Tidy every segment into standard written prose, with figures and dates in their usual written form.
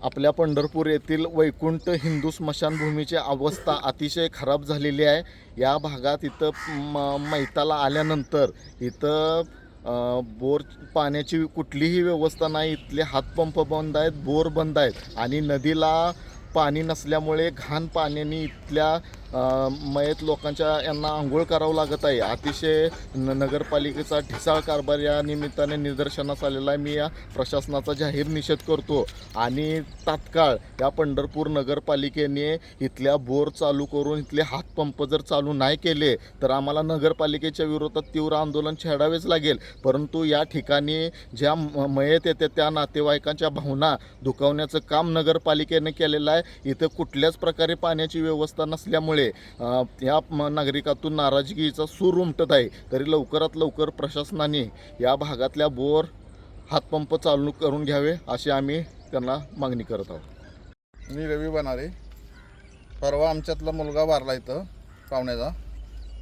आपल्या पंढरपूर येथील वैकुंठ हिंदू स्मशानभूमीची अवस्था अतिशय खराब झालेली आहे। या भागात इथं मैताला आल्यानंतर इथं बोर पाण्याची कुठलीही व्यवस्था नाही। इथले हातपंप बंद आहेत, बोर बंद आहेत आणि नदीला पाणी नसल्यामुळे घाण पाण्याने इथल्या मयत लोकांच्या यांना आंघोळ करावं लागत आहे। अतिशय नगरपालिकेचा ढिसाळ कारभार या निमित्ताने निदर्शनास आलेला आहे। मी या प्रशासनाचा जाहीर निषेध करतो आणि तात्काळ या पंढरपूर नगरपालिकेने इथल्या बोर चालू करून इथले हातपंप जर चालू नाही केले तर आम्हाला नगरपालिकेच्या विरोधात तीव्र आंदोलन छेडावेच लागेल। परंतु या ठिकाणी ज्या मयत येते त्या नातेवाईकांच्या भावना दुखावण्याचं काम नगरपालिकेने केलेलं आहे। इथं कुठल्याच प्रकारे पाण्याची व्यवस्था नसल्यामुळे या नागरिकातून नाराजगीचा सूर उमटत आहे। तरी लवकरात लवकर प्रशासनाने या भागातल्या बोर हातपंप चालू करून घ्यावे अशी आम्ही त्यांना मागणी करत आहोत। मी रवी बनारे। परवा आमच्यातला मुलगा वारला इथं पाहुण्याचा।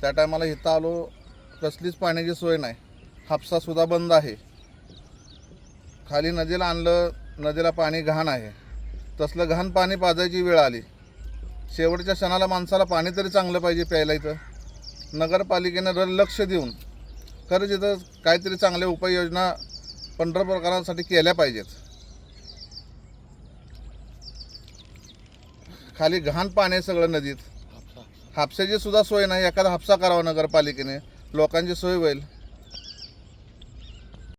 त्या टायमाला इथं आलो, कसलीच पाण्याची सोय नाही, हापसासुद्धा बंद आहे। खाली नदीला आणलं, नदीला पाणी घाण आहे। तसलं घाण पाणी पाजायची वेळ आली। शेवटच्या क्षणाला माणसाला पाणी तरी चांगलं पाहिजे प्यायला। इथं नगरपालिकेनं लक्ष देऊन खरंच इथं काहीतरी चांगल्या उपाययोजना पंढरपूरकरांसाठी केल्या पाहिजेत। खाली घाण पाणी सगळं नदीत, हापसाची सुद्धा सोय नाही। एखादा हापसा करावा नगरपालिकेने, लोकांची सोय होईल।